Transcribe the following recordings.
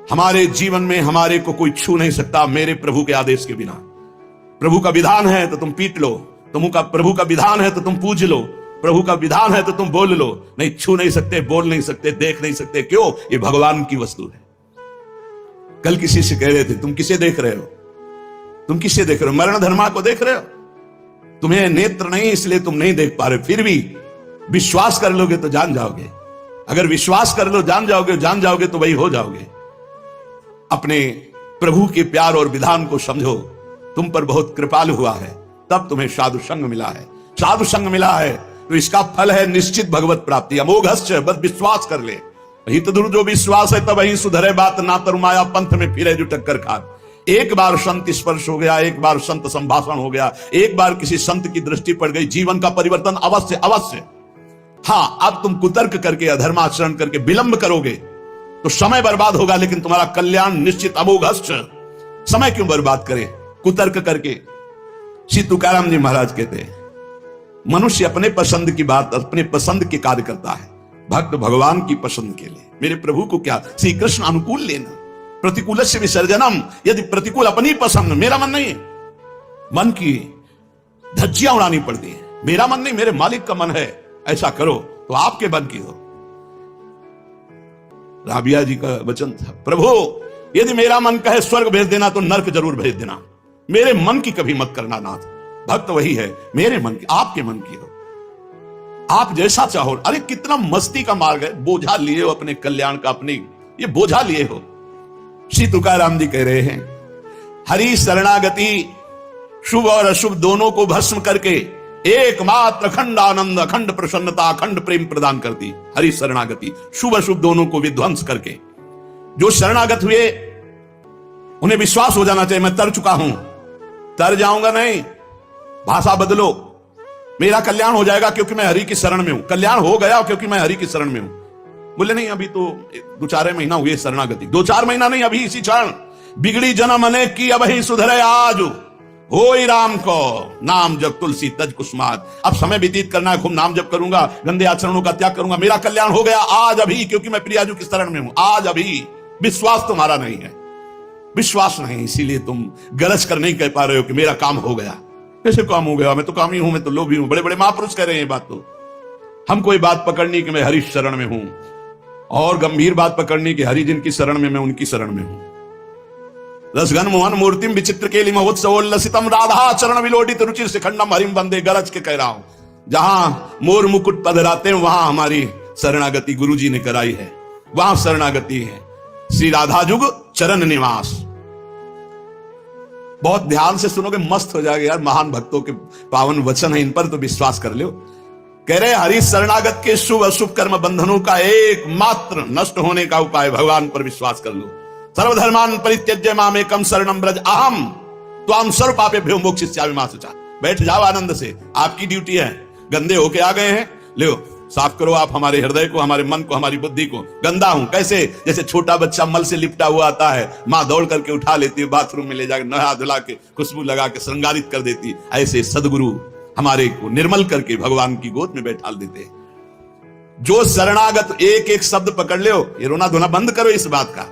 हमारे जीवन में हमारे को कोई छू नहीं सकता मेरे प्रभु के आदेश के बिना। प्रभु का विधान है तो तुम पीट लो, प्रभु का विधान है तो तुम पूज लो, प्रभु का विधान है तो तुम बोल लो, नहीं छू नहीं सकते, बोल नहीं सकते, देख नहीं सकते। क्यों? ये भगवान की वस्तु है। कल किसी से कह रहे थे, तुम किसे देख रहे हो? तुम किसे देख रहे हो? मरण धर्मा को देख रहे हो? तुम्हें नेत्र नहीं इसलिए तुम नहीं देख पा रहे, फिर भी विश्वास कर लोगे तो जान जाओगे। अगर विश्वास कर लो जान जाओगे तो वही हो जाओगे। अपने प्रभु के प्यार और विधान को समझो। तुम पर बहुत कृपालु हुआ है, तब तुम्हें साधु संग मिला है। साधु संग मिला है तो इसका फल है निश्चित भगवत प्राप्ति। अमोघश्च, बस विश्वास कर ले। हित दूर जो विश्वास है तब वही सुधरे बात, ना तरुमाया पंथ में फिरे जो टक्कर खान। एक बार संत स्पर्श हो गया, एक बार संत संभाषण हो गया, एक बार किसी संत की दृष्टि पड़ गई, जीवन का परिवर्तन अवश्य अवश्य। हाँ, अब तुम कुतर्क करके अधर्माचरण करके विलंब करोगे तो समय बर्बाद होगा, लेकिन तुम्हारा कल्याण निश्चित। अमोघश्च, समय क्यों बर्बाद करे कुतर्क करके? श्री तुकाराम जी महाराज कहते हैं, मनुष्य अपने पसंद की बात, अपने पसंद के कार्य करता है, भक्त भगवान की पसंद के लिए। मेरे प्रभु को क्या श्री कृष्ण अनुकूल लेना, प्रतिकूल से विसर्जनम। यदि प्रतिकूल अपनी पसंद, मेरा मन नहीं है, मन की धज्जियां उड़ानी पड़ती है। मेरा मन नहीं, मेरे मालिक का मन है, ऐसा करो तो आपके मन की हो। राबिया जी का वचन था, प्रभु यदि मेरा मन कहे स्वर्ग भेज देना तो नरक जरूर भेज देना, मेरे मन की कभी मत करना नाथ। भक्त वही है, मेरे मन की, आपके मन की हो, आप जैसा चाहो। अरे कितना मस्ती का मार्ग है, बोझा लिए हो अपने कल्याण का, अपनी ये बोझा लिए हो। श्री तुकाराम जी कह रहे हैं, हरि शरणागति शुभ और अशुभ दोनों को भस्म करके एकमात्र अखंड आनंद, अखंड प्रसन्नता, अखंड प्रेम प्रदान करती हरि शरणागति। शुभ अशुभ दोनों को विध्वंस करके जो शरणागत हुए उन्हें विश्वास हो जाना चाहिए, मैं तर चुका हूं, तर जाऊंगा नहीं। भाषा बदलो, मेरा कल्याण हो जाएगा क्योंकि मैं हरि की शरण में हूं। कल्याण हो गया क्योंकि मैं हरि की शरण में हूं। बोले नहीं, अभी तो 2-4 महीना हुए शरणागति। 2-4 महीना नहीं, अभी इसी क्षण। बिगड़ी जन्म अनेक की, अब ही सुधरे आज, होई राम को नाम जप तुलसी तज कुसुमात। अब समय व्यतीत करना है, खूब नाम जप करूंगा, गंदे आचरणों का त्याग करूंगा। मेरा कल्याण हो गया आज अभी, क्योंकि मैं प्रियाजू की शरण में हूं। आज अभी विश्वास तुम्हारा नहीं है, विश्वास नहीं, इसीलिए तुम गरज कर नहीं कह पा रहे हो कि मेरा काम हो गया। कैसे काम हो गया? मैं तो कामी हूं, मैं तो लोभी हूं। बड़े बड़े महापुरुष कह रहे हैं ये बात। तो हमको ये बात पकड़नी कि मैं हरि शरण में हूं, और गंभीर बात पकड़नी कि हरि जिनकी शरण में, मैं उनकी शरण में हूं। रसघन मोहन मूर्तिम विचित्र केली महोत्सवोल्लसितम राधा चरण विलोडित रुचिर शिखंडम हरिम बंदे। गरज के कह रहा हूं, जहां मोर मुकुट पधराते हैं वहां हमारी शरणागति गुरु जी ने कराई है, वहां शरणागति है। श्री राधा जुग चरण निवास। बहुत ध्यान से सुनोगे, मस्त हो जाएगा यार। महान भक्तों के पावन वचन है, इन पर तो विश्वास कर लो। कह रहे हरि शरणागत के शुभ अशुभ कर्म बंधनों का एकमात्र नष्ट होने का उपाय भगवान पर विश्वास कर लो। सर्वधर्मान परित्यज्य मामेकम शरणम ब्रज अहम त्वां सर्व पापेभ्यो मोक्षयिष्यामि मा शुचा। बैठ जाओ आनंद से, आपकी ड्यूटी है। गंदे होके आ गए हैं, लो साफ करो आप हमारे हृदय को, हमारे मन को, हमारी बुद्धि को। गंदा हूं कैसे? जैसे छोटा बच्चा मल से लिपटा हुआ आता है, माँ दौड़ करके उठा लेती है, बाथरूम में ले जाकर नहा धुला के खुशबू लगा के श्रृंगारित कर देती। ऐसे सदगुरु हमारे को निर्मल करके भगवान की गोद में बैठा देते। जो शरणागत एक एक शब्द पकड़ ले, ये रोना धोना बंद करो इस बात का।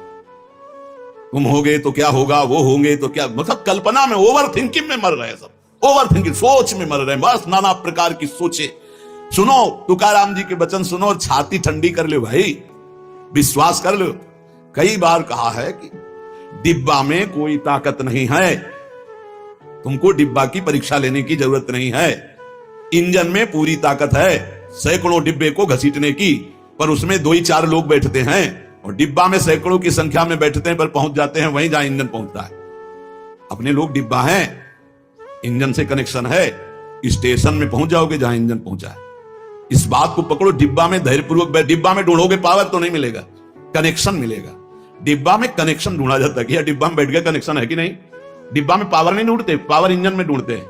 तुम हो गए तो क्या होगा, वो होंगे तो क्या, मतलब कल्पना में, ओवर थिंकिंग में मर रहे हैं सब। ओवर थिंकिंग, सोच में मर रहे हैं, बस नाना प्रकार की सोचे। सुनो तुकाराम जी के वचन सुनो और छाती ठंडी कर लो भाई, विश्वास कर लो। कई बार कहा है कि डिब्बा में कोई ताकत नहीं है, तुमको डिब्बा की परीक्षा लेने की जरूरत नहीं है। इंजन में पूरी ताकत है सैकड़ों डिब्बे को घसीटने की, पर उसमें 2-4 लोग बैठते हैं, और डिब्बा में सैकड़ों की संख्या में बैठते हैं पर पहुंच जाते हैं वहीं जहां इंजन पहुंचता है। अपने लोग डिब्बा हैं, इंजन से कनेक्शन है, स्टेशन में पहुंच जाओगे जहां इंजन पहुंचा है। इस बात को पकड़ो, डिब्बा में धैर्यपूर्वक बैठ। डिब्बा में ढूंढोगे पावर तो नहीं मिलेगा, कनेक्शन मिलेगा। डिब्बा में कनेक्शन ढूंढा जाता है कि यार डिब्बा में बैठ गया, कनेक्शन है कि नहीं। डिब्बा में पावर नहीं ढूंढते, पावर इंजन में ढूंढते हैं।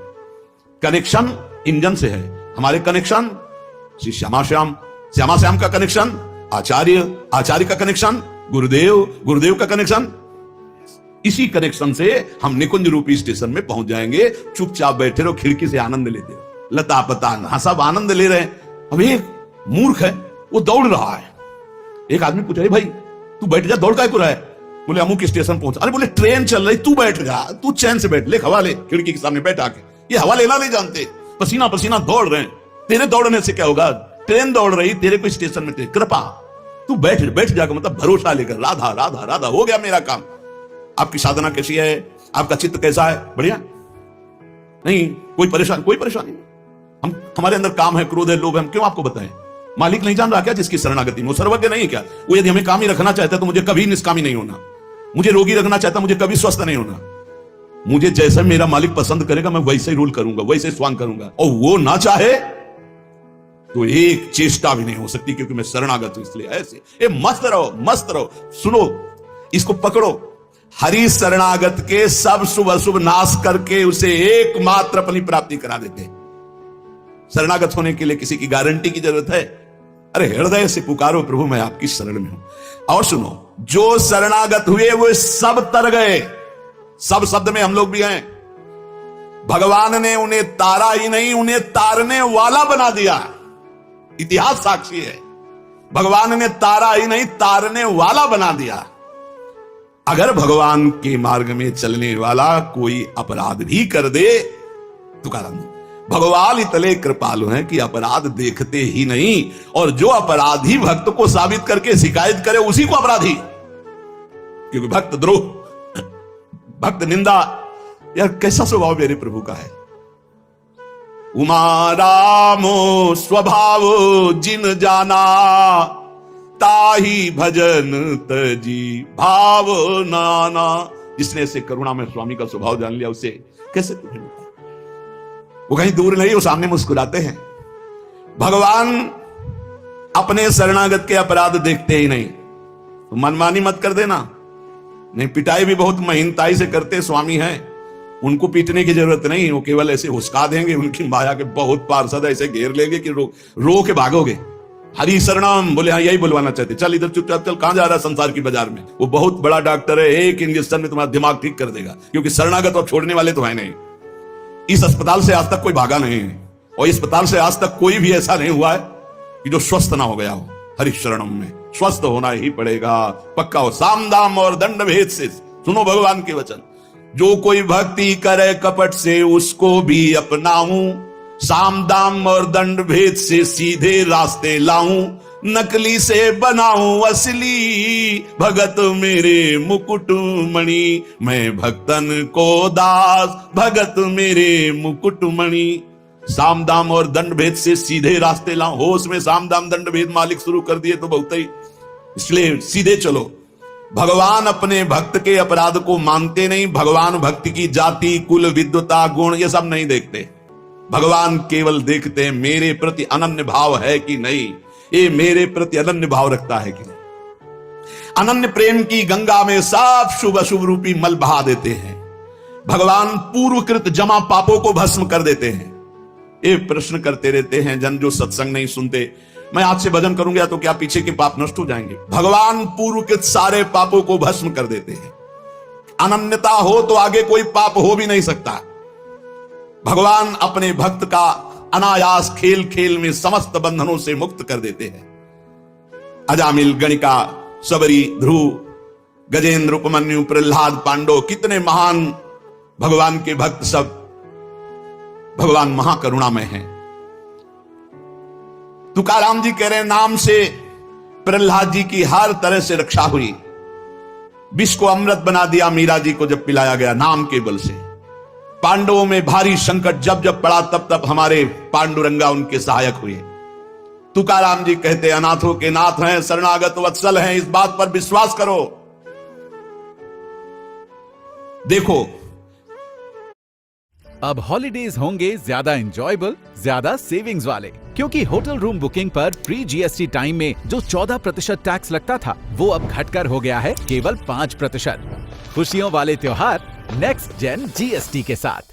कनेक्शन इंजन से है। हमारे कनेक्शन श्री श्यामा श्याम का कनेक्शन आचार्य का कनेक्शन गुरुदेव का कनेक्शन। इसी कनेक्शन से हम निकुंज रूपी स्टेशन में पहुंच जाएंगे। चुपचाप बैठे रहो, खिड़की से आनंद लेते रहो, लता पता सब आनंद ले रहे हैं। अब एक मूर्ख है, वो दौड़ रहा है। एक आदमी पूछा, भाई तू बैठ जा, दौड़ काय को रहा है? बोले अमुक स्टेशन पहुंचा। अरे बोले ट्रेन चल रही, तू बैठ जा, तू चैन से बैठ, ले हवा ले, खिड़की के सामने बैठ आके। ये हवा लेना नहीं जानते, पसीना पसीना दौड़ रहे हैं। तेरे दौड़ने से क्या होगा, ट्रेन दौड़ रही, तेरे को स्टेशन में कृपा, तू बैठ बैठ जाकर, मतलब भरोसा लेकर, राधा राधा राधा, हो गया मेरा काम। आपकी साधना कैसी है, आपका चित्त कैसा है, बढ़िया नहीं, कोई परेशानी नहीं। हमारे अंदर काम है, क्रोध है, लोभ है, हम क्यों आपको बताएं? मालिक नहीं जान रहा क्या जिसकी शरणागति में? वो सर्वज्ञ नहीं क्या? वो यदि हमें कामी रखना चाहता है तो मुझे कभी निष्कामी नहीं होना, मुझे रोगी रखना चाहता मुझे कभी स्वस्थ नहीं होना। मुझे जैसा मेरा मालिक पसंद करेगा मैं वैसे ही रूल करूंगा, वैसे ही स्वांग करूंगा, और वो ना चाहे तो एक चेष्टा भी नहीं हो सकती, क्योंकि मैं शरणागत हूं। इसलिए ऐसे ए मस्त रहो, मस्त रहो। सुनो, इसको पकड़ो, हरि शरणागत के सब शुभ अशुभ नाश करके उसे एकमात्र अपनी प्राप्ति करा देते। शरणागत होने के लिए किसी की गारंटी की जरूरत है? अरे हृदय से पुकारो, प्रभु मैं आपकी शरण में हूं। और सुनो, जो शरणागत हुए वो सब तर गए। सब शब्द में हम लोग भी हैं। भगवान ने उन्हें तारा ही नहीं, उन्हें तारने वाला बना दिया। इतिहास साक्षी है, भगवान ने तारा ही नहीं तारने वाला बना दिया। अगर भगवान के मार्ग में चलने वाला कोई अपराध भी कर दे, तुकाराम, भगवान इतने कृपालु हैं कि अपराध देखते ही नहीं, और जो अपराधी भक्त को साबित करके शिकायत करे उसी को अपराधी। क्योंकि भक्त द्रोह, भक्त निंदा, यार कैसा स्वभाव मेरे प्रभु का है। उमा रामो स्वभाव जिन जाना, ताही भजन तजी भाव नाना। जिसने से करुणा में स्वामी का स्वभाव जान लिया, उसे कैसे तुम्हें मिलता? वो कहीं दूर नहीं, वो सामने मुस्कुराते हैं। भगवान अपने शरणागत के अपराध देखते ही नहीं। तो मनमानी मत कर देना। नहीं, पिटाई भी बहुत महीनताई से करते स्वामी हैं, उनको पीटने की जरूरत नहीं, वो केवल ऐसे हुस्का देंगे, उनकी माया के बहुत पार्षद ऐसे घेर लेंगे कि रो के भागोगे। हरि शरणम बोले, हाँ यही बुलवाना चाहते, चल इधर चुपचाप चल, कहां जा रहा है संसार की बाजार में? वो बहुत बड़ा डॉक्टर है, एक इंजेक्शन में तुम्हारा दिमाग ठीक कर देगा। क्योंकि शरणागत और छोड़ने वाले तो है नहीं। इस अस्पताल से आज तक कोई भागा नहीं है, और इस अस्पताल से आज तक कोई भी ऐसा नहीं हुआ है कि जो स्वस्थ ना हो गया हो। हरि शरणम में स्वस्थ होना ही पड़ेगा, पक्का हो। साम दाम और दंड भेद से सुनो भगवान के वचन। जो कोई भक्ति करे कपट से उसको भी अपनाऊं, साम दाम और दंड भेद से सीधे रास्ते लाऊं, नकली से बनाऊं असली, भगत मेरे मुकुट मणि, मैं भक्तन को दास, भगत मेरे मुकुट मणि। साम दाम और दंड भेद से सीधे रास्ते लाऊं। होश में साम दाम दंड भेद मालिक शुरू कर दिए तो बहुत ही, इसलिए सीधे चलो। भगवान अपने भक्त के अपराध को मानते नहीं। भगवान भक्ति की जाति, कुल, विद्वता, गुण ये सब नहीं देखते। भगवान केवल देखते हैं मेरे प्रति अनन्य भाव है कि नहीं, ये मेरे प्रति अनन्य भाव रखता है कि नहीं। अनन्य प्रेम की गंगा में सब शुभ अशुभ रूपी मल बहा देते हैं। भगवान पूर्वकृत जमा पापों को भस्म कर देते हैं। ये प्रश्न करते रहते हैं जन जो सत्संग नहीं सुनते, मैं आज से भजन करूंगा तो क्या पीछे के पाप नष्ट हो जाएंगे? भगवान पूर्वकृत सारे पापों को भस्म कर देते हैं। अनन्यता हो तो आगे कोई पाप हो भी नहीं सकता। भगवान अपने भक्त का अनायास खेल खेल में समस्त बंधनों से मुक्त कर देते हैं। अजामिल, गणिका, सबरी, ध्रुव, गजेंद्र, उपमन्यु, प्रहलाद, पांडव, कितने महान भगवान के भक्त, सब भगवान महाकरुणामय हैं। तुकाराम जी कह रहे हैं, नाम से प्रहलाद जी की हर तरह से रक्षा हुई। विष को अमृत बना दिया मीरा जी को जब पिलाया गया नाम के बल से। पांडवों में भारी संकट जब जब पड़ा तब तब हमारे पांडुरंगा उनके सहायक हुए। तुकाराम जी कहते अनाथों के नाथ हैं, शरणागत वत्सल हैं, इस बात पर विश्वास करो। देखो, अब हॉलिडेज होंगे ज्यादा एंजॉयबल, ज्यादा सेविंग्स वाले, क्योंकि होटल रूम बुकिंग पर प्री जीएसटी टाइम में जो 14% टैक्स लगता था वो अब घटकर हो गया है केवल 5%। खुशियों वाले त्योहार नेक्स्ट जेन जीएसटी के साथ।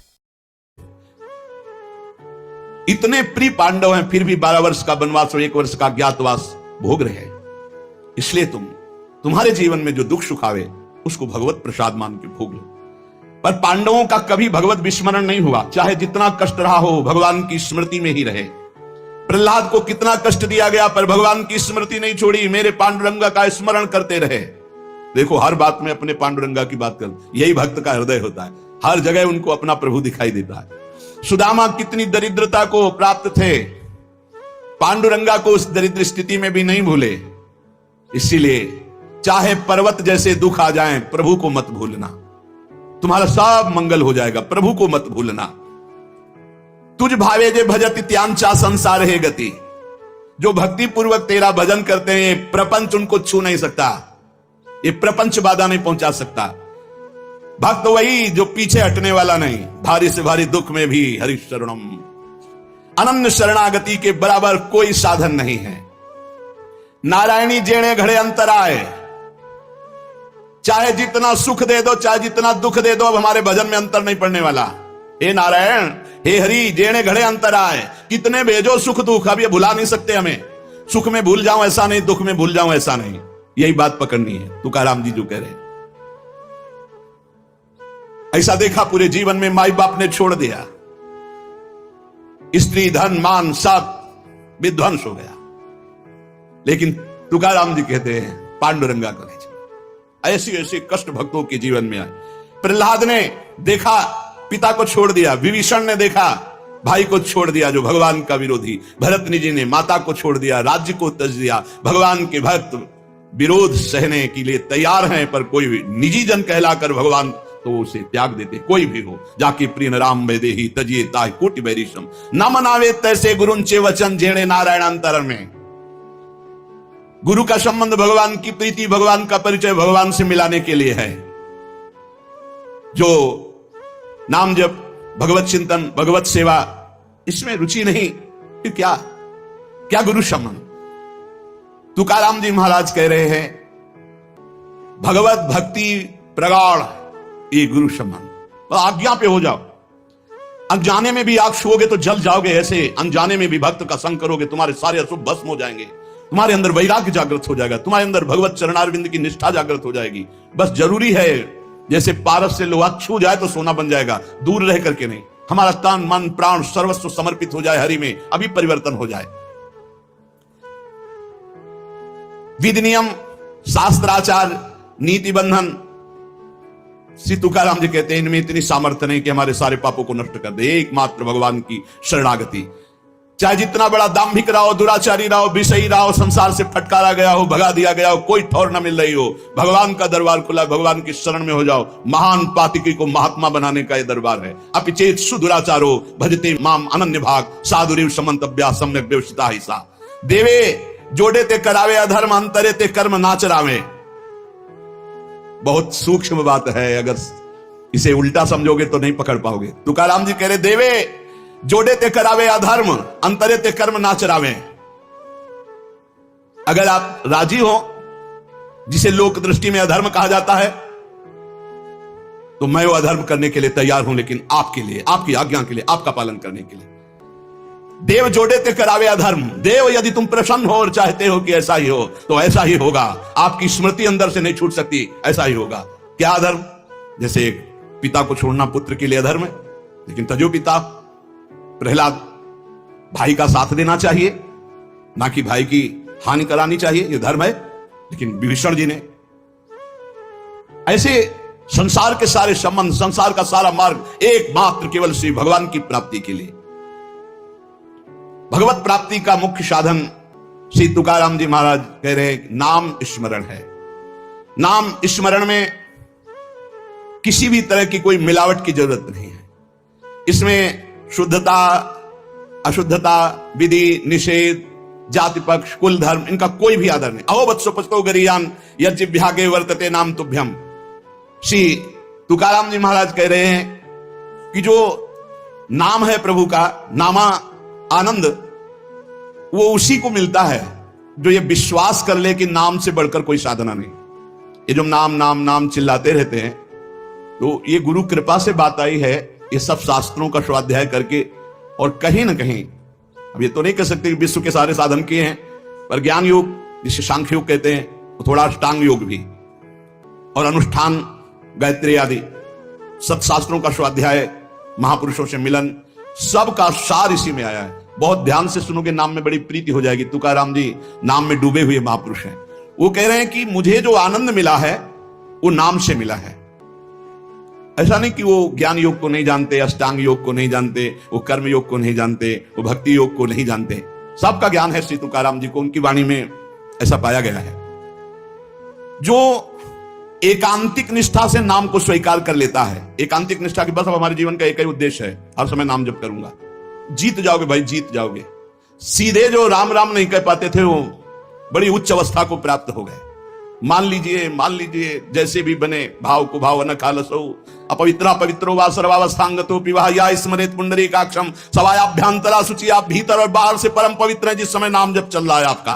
इतने प्रिय पांडव हैं फिर भी 12 वर्ष का वनवास और 1 वर्ष का ज्ञातवास भोग रहे हैं। इसलिए तुम्हारे जीवन में जो दुख सुख आवे उसको भगवत प्रसाद मान के भोग लो। पर पांडवों का कभी भगवत विस्मरण नहीं हुआ, चाहे जितना कष्ट रहा हो भगवान की स्मृति में ही रहे। प्रहलाद को कितना कष्ट दिया गया पर भगवान की स्मृति नहीं छोड़ी, मेरे पांडुरंगा का स्मरण करते रहे। देखो हर बात में अपने पांडुरंगा की बात कर, यही भक्त का हृदय होता है, हर जगह उनको अपना प्रभु दिखाई देता है। सुदामा कितनी दरिद्रता को प्राप्त थे, पांडुरंगा को उस दरिद्र स्थिति में भी नहीं भूले। इसीलिए चाहे पर्वत जैसे दुख आ जाएं, प्रभु को मत भूलना, तुम्हारा सब मंगल हो जाएगा, प्रभु को मत भूलना। तुझ भावे जे भजत त्यांचा संसार है गति, जो भक्ति पूर्वक तेरा भजन करते हैं, प्रपंच उनको छू नहीं सकता, ये प्रपंच बाधा नहीं पहुंचा सकता। भक्त वही जो पीछे हटने वाला नहीं, भारी से भारी दुख में भी हरि शरणम, अनन्य शरणागति के बराबर कोई साधन नहीं है। नारायणी जेणे घड़े अंतराय, चाहे जितना सुख दे दो चाहे जितना दुख दे दो, अब हमारे भजन में अंतर नहीं पड़ने वाला। हे नारायण, हे हरि, जेणे घड़े अंतराय, कितने भेजो सुख दुख, अब ये भुला नहीं सकते हमें। सुख में भूल जाऊं ऐसा नहीं, दुख में भूल जाऊं ऐसा नहीं, यही बात पकड़नी है। तुकाराम जी जो कह रहे हैं, ऐसा देखा पूरे जीवन में माई बाप ने छोड़ दिया, स्त्री धन मान सब विध्वंस हो गया, लेकिन तुकाराम जी कहते हैं पांडुरंगा को ले चलो। ऐसी ऐसी कष्ट भक्तों के जीवन में आए। प्रहलाद ने देखा पिता को छोड़ दिया, विभीषण ने देखा भाई को छोड़ दिया जो भगवान का विरोधी, भरतनी जी ने माता को छोड़ दिया, राज्य को त्यज दिया। भगवान के भक्त विरोध सहने के लिए तैयार हैं, पर कोई भी निजी जन कहलाकर भगवान तो उसे त्याग देते। कोई भी हो, जाके प्रिय राम वैदेही तजिए ताहि कोटि बैरिशम, न मनावे तैसे गुरुंचे वचन जेणे नारायणांतर में। गुरु का संबंध भगवान की प्रीति, भगवान का परिचय भगवान से मिलाने के लिए है। जो नाम जप, भगवत चिंतन, भगवत सेवा, इसमें रुचि नहीं, फिर क्या क्या गुरु संबंध। तुकाराम जी महाराज कह रहे हैं भगवत भक्ति प्रगाढ़, ये गुरु संबंध। तो आज्ञा पे हो जाओ, अनजाने में भी आग छुओगे तो जल जाओगे, ऐसे अनजाने में भी भक्त का संग करोगे तुम्हारे सारे अशुभ भस्म हो जाएंगे, तुम्हारे अंदर वैराग्य जागृत हो जाएगा, तुम्हारे अंदर भगवत चरणारविंद की निष्ठा जागृत हो जाएगी। बस जरूरी है जैसे पारस से लोहा छू जाए तो सोना बन जाएगा, दूर रह करके नहीं। हमारा तन मन प्राण सर्वस्व समर्पित हो जाए हरि में, अभी परिवर्तन हो जाए। विधि नियम शास्त्राचार नीति बंधन, श्री तुकाराम जी कहते हैं इनमें इतनी सामर्थ्य नहीं कि हमारे सारे पापों को नष्ट कर दे। एकमात्र भगवान की शरणागति, चाहे जितना बड़ा दाम्भिक रहा हो, दुराचारी रहा हो, विषयी रहा हो, संसार से फटकारा गया हो, भगा दिया गया हो, कोई ठौर न मिल रही हो, भगवान का दरबार खुला, भगवान की शरण में हो जाओ। महान पातिकी को महात्मा बनाने का यह दरबार है। अपिचेत सुदुराचारो भजते माम अनन्य भाग, साधुरीव समंतव्या सम्यक व्यवस्थिता ही सा। देवे जोड़े ते करावे अधर्म, अंतरे ते कर्म नाचरावे। बहुत सूक्ष्म बात है, अगर इसे उल्टा समझोगे तो नहीं पकड़ पाओगे। तुकाराम जी कह रहे देवे जोड़े ते करावे अधर्म, अंतरे ते कर्म नाचरावे। अगर आप राजी हो, जिसे लोक दृष्टि में अधर्म कहा जाता है, तो मैं वो अधर्म करने के लिए तैयार हूं, लेकिन आपके लिए, आपकी आज्ञा के लिए, आपका पालन करने के लिए। देव जोड़े ते करावे अधर्म, देव यदि तुम प्रसन्न हो और चाहते हो कि ऐसा ही हो तो ऐसा ही होगा। आपकी स्मृति अंदर से नहीं छूट सकती, ऐसा ही होगा। क्या अधर्म? जैसे एक पिता को छोड़ना पुत्र के लिए अधर्म है, लेकिन तजो पिता प्रहलाद भाई का साथ देना चाहिए, ना कि भाई की हानि करानी चाहिए, यह धर्म है। लेकिन विभीषण जी ने ऐसे संसार के सारे संबंध, संसार का सारा मार्ग एकमात्र केवल श्री भगवान की प्राप्ति के लिए। भगवत प्राप्ति का मुख्य साधन श्री तुकाराम जी महाराज कह रहे हैं नाम स्मरण है। नाम स्मरण में किसी भी तरह की कोई मिलावट की जरूरत नहीं है। इसमें शुद्धता अशुद्धता, विधि निषेध, जाति पक्ष, कुल धर्म, इनका कोई भी आदर नहीं। अहो वत्सो पस्तो गरियान यज्ञभ्यागे वर्तते नाम तुभ्यम। श्री तुकाराम जी महाराज कह रहे हैं कि जो नाम है प्रभु का, नामा आनंद, वो उसी को मिलता है जो ये विश्वास कर ले कि नाम से बढ़कर कोई साधना नहीं। ये जो नाम नाम नाम चिल्लाते रहते हैं, तो ये गुरु कृपा से बात आई है, ये सब शास्त्रों का स्वाध्याय करके। और कहीं ना कहीं, अब ये तो नहीं कह सकते कि विश्व के सारे साधन किए हैं, पर ज्ञान योग जिसे सांख्य योग कहते हैं, तो थोड़ा अष्टांग योग भी, और अनुष्ठान, गायत्री आदि सत्शास्त्रों का स्वाध्याय, महापुरुषों से मिलन, सबका सार इसी में आया है। बहुत ध्यान से सुनोगे, नाम में बड़ी प्रीति हो जाएगी। तुकाराम जी नाम में डूबे हुए महापुरुष हैं। वो कह रहे हैं कि मुझे जो आनंद मिला है वो नाम से मिला है। ऐसा नहीं कि वो ज्ञान योग को नहीं जानते, अष्टांग योग को नहीं जानते, वो कर्म योग को नहीं जानते, वो भक्ति योग को नहीं जानते। सबका ज्ञान है श्री तुकाराम जी को, उनकी वाणी में ऐसा पाया गया है। जो एकांतिक निष्ठा से नाम को स्वीकार कर लेता है, एकांतिक निष्ठा की बस अब हमारे जीवन का एक ही उद्देश्य है, हर समय नाम जप करूंगा, जीत जाओगे भाई, जीत जाओगे। सीधे जो राम राम नहीं कह पाते थे वो बड़ी उच्च अवस्था को प्राप्त हो गए। मान लीजिए जैसे भी बने भाव को भाव न खालसो अपवित्रा पवित्रो वा सर्वावस्थांगतो विवाह या स्मरेत पुंडरीकाक्षम सवायाभ्यंतरा शुचि। आप भीतर और बाहर से परम पवित्र हैं जिस समय नाम जप चल रहा है आपका।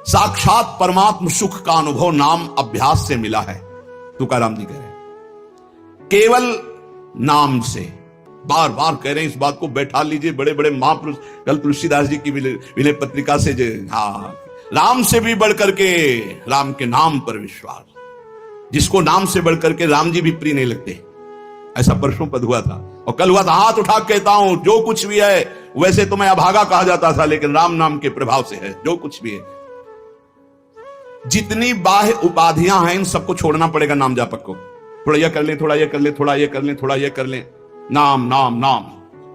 साक्षात परमात्म सुख का अनुभव नाम अभ्यास से मिला है, तुकाराम जी कह रहे हैं। केवल नाम से, बार बार कह रहे हैं इस बात को, बैठा लीजिए। बड़े बड़े महापुरुष, कल तुलसीदास जी की विनय पत्रिका से राम से भी बढ़कर के राम के नाम पर विश्वास, जिसको नाम से बढ़कर के राम जी भी प्रिय नहीं लगते, ऐसा परसों पद हुआ था। और कल हुआ था, हाथ उठा कहता हूं जो कुछ भी है, वैसे तो मैं अभागा कहा जाता था, लेकिन राम नाम के प्रभाव से है जो कुछ भी है। जितनी बाह्य उपाधियां हैं इन सबको छोड़ना पड़ेगा नाम जापक को। थोड़ा यह कर ले, थोड़ा यह कर ले, थोड़ा यह कर ले, थोड़ा यह कर ले, नाम नाम नाम,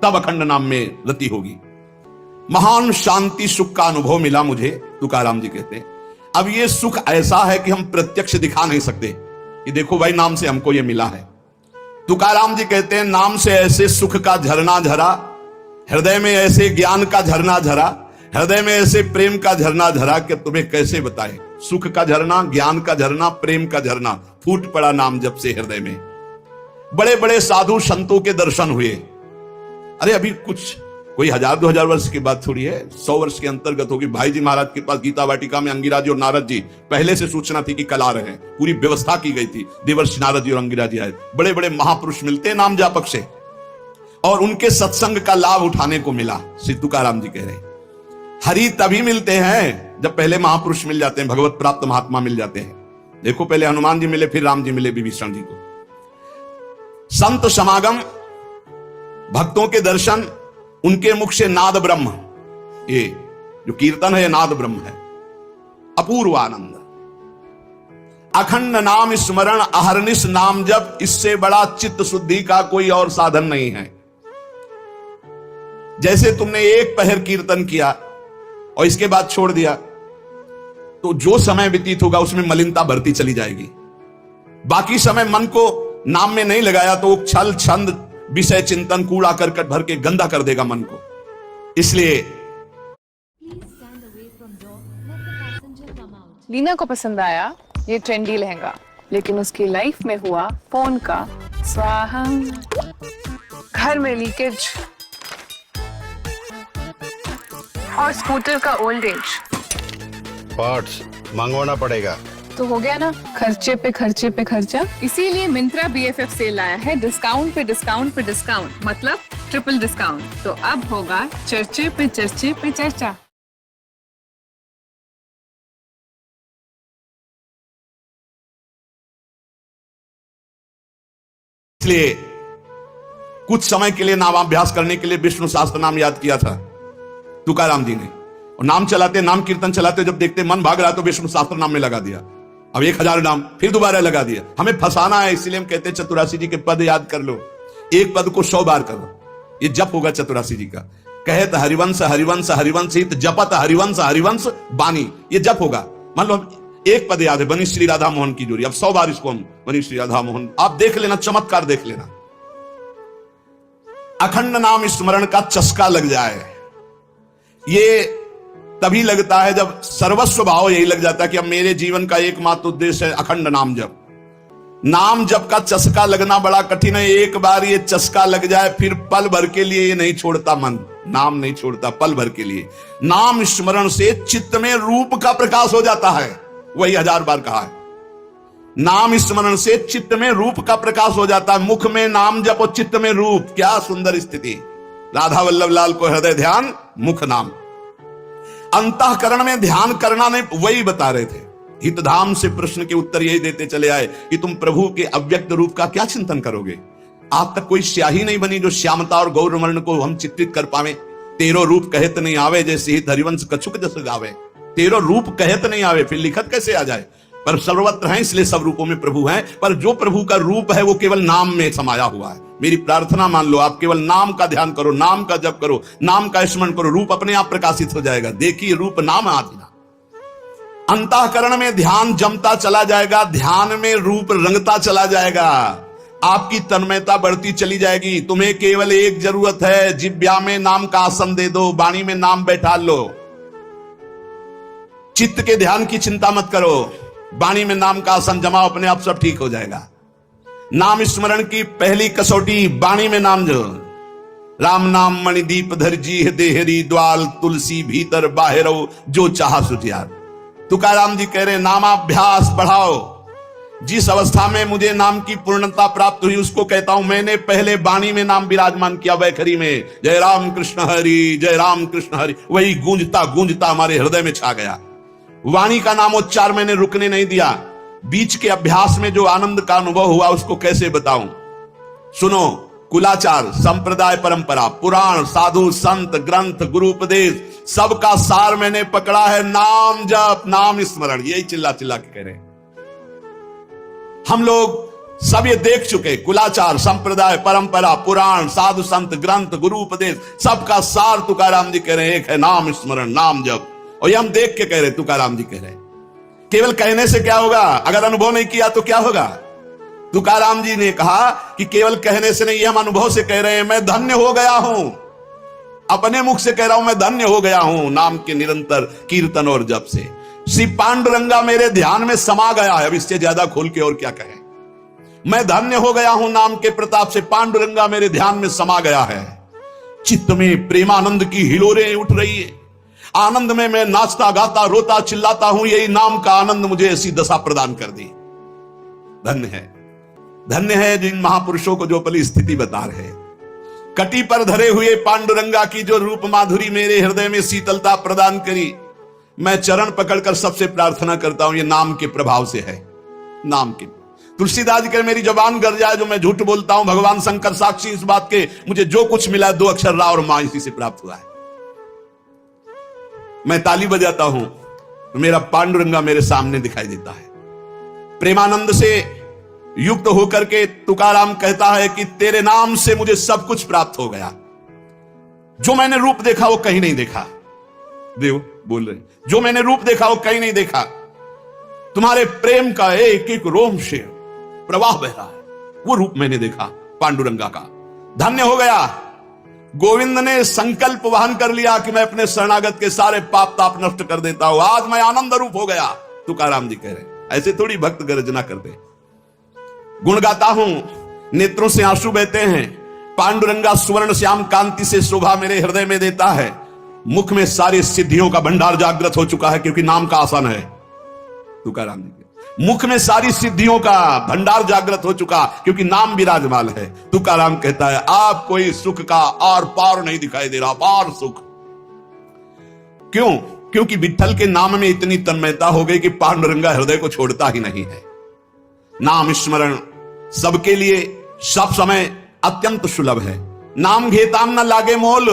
तब अखंड नाम में रति होगी। महान शांति सुख का अनुभव मिला मुझे, तुकाराम जी कहते हैं। अब ये सुख ऐसा है कि हम प्रत्यक्ष दिखा नहीं सकते कि देखो भाई नाम से हमको ये मिला है। तुकाराम जी कहते हैं नाम से ऐसे सुख का झरना झरा, हृदय में ऐसे ज्ञान का झरना झरा, हृदय में ऐसे प्रेम का झरना झरा कि तुम्हें कैसे बताएं। सुख का झरना, ज्ञान का झरना, प्रेम का झरना फूट पड़ा नाम जब से हृदय में। बड़े बड़े साधु संतों के दर्शन हुए। अरे अभी कुछ कोई 1000-2000 वर्ष की बात थोड़ी है, 100 वर्ष के अंतर्गत होगी। भाई जी महाराज के पास गीता वाटिका में अंगिरा जी और नारद जी, पहले से सूचना थी कि कल आ रहे हैं, पूरी व्यवस्था की गई थी। देवर्षि नारद जी और अंगिरा जी आए। बड़े बड़े महापुरुष मिलते हैं नाम जापक से, और उनके सत्संग का लाभ उठाने को मिला। श्री तुकाराम जी कह रहे हैं हरि तभी मिलते हैं जब पहले महापुरुष मिल जाते हैं, भगवत प्राप्त महात्मा मिल जाते हैं। देखो पहले हनुमान जी मिले, फिर राम जी मिले विभीषण जी को। संत समागम, भक्तों के दर्शन, उनके मुख से नाद ब्रह्म, ये जो कीर्तन है नाद ब्रह्म है, अपूर्व आनंद। अखंड नाम स्मरण अहरनिश नाम जप, इससे बड़ा चित्त शुद्धि का कोई और साधन नहीं है। जैसे तुमने एक पहर कीर्तन किया और इसके बाद छोड़ दिया, तो जो समय व्यतीत होगा उसमें मलिनता बढ़ती चली जाएगी। बाकी समय मन को नाम में नहीं लगाया तो वो छल छंद विषय चिंतन कूड़ा करकट भर के गंदा कर देगा मन को। इसलिए लीना को पसंद आया ये ट्रेंडी लहंगा, लेकिन उसकी लाइफ में हुआ फोन का स्वाहा, घर में लीकेज और स्कूटर का ओल्ड एज। पार्ट्स मंगवाना पड़ेगा। तो हो गया ना खर्चे पे खर्चे पे खर्चा। इसीलिए मिंत्रा BFF सेल आया है, डिस्काउंट पे डिस्काउंट पे डिस्काउंट, मतलब ट्रिपल डिस्काउंट। तो अब होगा चर्चे पे चर्चे पे चर्चा। इसलिए कुछ समय के लिए नामाभ्यास करने के लिए विष्णु सहस्त्र नाम याद किया था तुकाराम जी ने, और नाम चलाते, नाम कीर्तन चलाते, जब देखते मन भाग रहा तो विष्णु सहस्त्र नाम में लगा दिया। अब 1000 नाम फिर दोबारा लगा दिया। हमें फंसाना है, इसलिए हम कहते हैं चतुरासी जी के पद याद कर लो, एक पद को 100 बार करो, ये जप होगा चतुरासी जी का। कहत हरिवंश हरिवंश हरिवंश हित, जपत हरिवंश हरिवंश बानी, ये जप होगा। मान लो एक पद याद है, बनी श्री राधा मोहन की जोड़ी, अब 100 बार इसको हम बनी श्री राधा मोहन, आप देख लेना, चमत्कार देख लेना। अखंड नाम स्मरण का चस्का लग जाए, ये तभी लगता है जब सर्वस्व भाव यही लग जाता है कि अब मेरे जीवन का एकमात्र उद्देश्य है अखंड नाम जप। नाम जप का चस्का लगना बड़ा कठिन है। एक बार ये चस्का लग जाए फिर पल भर के लिए ये नहीं छोड़ता मन, नाम नहीं छोड़ता पल भर के लिए। नाम स्मरण से चित्त में रूप का प्रकाश हो जाता है, वही 1000 बार कहा है। नाम स्मरण से चित्त में रूप का प्रकाश हो जाता है। मुख में नाम जप और चित्त में रूप, क्या सुंदर स्थिति। राधा वल्लभ लाल को हृदय ध्यान, मुख नाम। अंतःकरण में ध्यान करना नहीं, वही बता रहे थे। हितधाम से प्रश्न के उत्तर यही देते चले आए कि तुम प्रभु के अव्यक्त रूप का क्या चिंतन करोगे। आज तक कोई स्याही नहीं बनी जो श्यामता और गौरवर्ण को हम चित्रित कर पावे। तेरो रूप कहत नहीं आवे, जैसे हित हरिवंश कछुक जस गावे। तेरो रूप कहत नहीं आवे, फिर लिखत कैसे आ जाए। पर सर्वत्र हैं, इसलिए सब रूपों में प्रभु हैं। पर जो प्रभु का रूप है वो केवल नाम में समाया हुआ है। मेरी प्रार्थना मान लो, आप केवल नाम का ध्यान करो, नाम का जप करो, नाम का स्मरण करो, रूप अपने आप प्रकाशित हो जाएगा। देखिए रूप नाम आधिना, अंतःकरण में ध्यान जमता चला जाएगा, ध्यान में रूप रंगता चला जाएगा, आपकी तन्मयता बढ़ती चली जाएगी। तुम्हें केवल एक जरूरत है, जिब्या में नाम का आसन दे दो, वाणी में नाम बैठा लो। चित्त के ध्यान की चिंता मत करो, वाणी में नाम का आसन जमाओ, अपने आप सब ठीक हो जाएगा। नाम स्मरण की पहली कसौटी वाणी में नाम जो, राम नाम मणिदीप धर जी देहरी द्वाल, तुलसी भीतर बाहरो जो चाहा सुधियार। तुकाराम जी कह रहे नामाभ्यास बढ़ाओ। जिस अवस्था में मुझे नाम की पूर्णता प्राप्त हुई उसको कहता हूं मैंने पहले वाणी में नाम विराजमान किया, वैखरी में जय राम कृष्ण हरि, जय राम कृष्ण हरि, वही गूंजता गूंजता हमारे हृदय में छा गया। वाणी का नामोच्चार मैंने रुकने नहीं दिया। बीच के अभ्यास में जो आनंद का अनुभव हुआ उसको कैसे बताऊं। सुनो, कुलाचार, संप्रदाय, परंपरा, पुराण, साधु, संत, ग्रंथ, गुरु उपदेश, सबका सार मैंने पकड़ा है नाम जप, नाम स्मरण। यही चिल्ला चिल्ला के कह रहे हैं। हम लोग सब ये देख चुके, कुलाचार, संप्रदाय, परंपरा, पुराण, साधु, संत, ग्रंथ, गुरु उपदेश, सबका सार तुकाराम जी कह रहे हैं एक है नाम स्मरण, नाम जप। और ये हम देख के कह रहे, तुकाराम जी कह रहे। केवल कहने से क्या होगा, अगर अनुभव नहीं किया तो क्या होगा। तुकाराम जी ने कहा कि केवल कहने से नहीं, हम अनुभव से कह रहे हैं। मैं धन्य हो गया हूं, अपने मुख से कह रहा हूं, मैं धन्य हो गया हूं नाम के निरंतर कीर्तन और जप से। श्री पांडुरंगा मेरे ध्यान में समा गया है। अब इससे ज्यादा खोल के और क्या कहें। मैं धन्य हो गया हूं नाम के प्रताप से, पांडुरंगा मेरे ध्यान में समा गया है। चित्त में प्रेमानंद की हिलोरें उठ रही है। आनंद में मैं नाचता गाता रोता चिल्लाता हूं। यही नाम का आनंद मुझे ऐसी दशा प्रदान कर दी। धन्य है, धन्य है जिन महापुरुषों को जो पली स्थिति बता रहे। कटी पर धरे हुए पांडुरंगा की जो रूप माधुरी मेरे हृदय में शीतलता प्रदान करी, मैं चरण पकड़कर सबसे प्रार्थना करता हूं ये नाम के प्रभाव से है। नाम के तुलसीदास के मेरी जबान गर जाए जो मैं झूठ बोलता हूं, भगवान शंकर साक्षी इस बात के, मुझे जो कुछ मिला 2 अक्षर रा और मां इसी से प्राप्त हुआ है। मैं ताली बजाता हूं तो मेरा पांडुरंगा मेरे सामने दिखाई देता है। प्रेमानंद से युक्त होकर के तुकाराम कहता है कि तेरे नाम से मुझे सब कुछ प्राप्त हो गया। जो मैंने रूप देखा वो कहीं नहीं देखा। देव बोल रहे, जो मैंने रूप देखा वो कहीं नहीं देखा। तुम्हारे प्रेम का एक एक रोम से प्रवाह बह रहा है, वो रूप मैंने देखा पांडुरंगा का। धन्य हो गया। गोविंद ने संकल्प वहन कर लिया कि मैं अपने शरणागत के सारे पाप ताप नष्ट कर देता हूं। आज मैं आनंद रूप हो गया। तुकाराम जी कह रहे, ऐसे थोड़ी भक्त गर्जना करते। गुण गाता हूं, नेत्रों से आंसू बहते हैं। पांडुरंगा सुवर्ण श्याम कांति से शोभा मेरे हृदय में देता है। मुख में सारी सिद्धियों का भंडार जागृत हो चुका है क्योंकि नाम का आसन है। तुकाराम जी के मुख में सारी सिद्धियों का भंडार जागृत हो चुका क्योंकि नाम विराजमान है। तुकाराम कहता है आप कोई सुख का आर पार नहीं दिखाई दे रहा, पार सुख। क्यों? क्योंकि विठ्ठल के नाम में इतनी तन्मयता हो गई कि पांडुरंगा हृदय को छोड़ता ही नहीं है। नाम स्मरण सबके लिए सब समय अत्यंत सुलभ है। नाम घेताम न लागे मोल,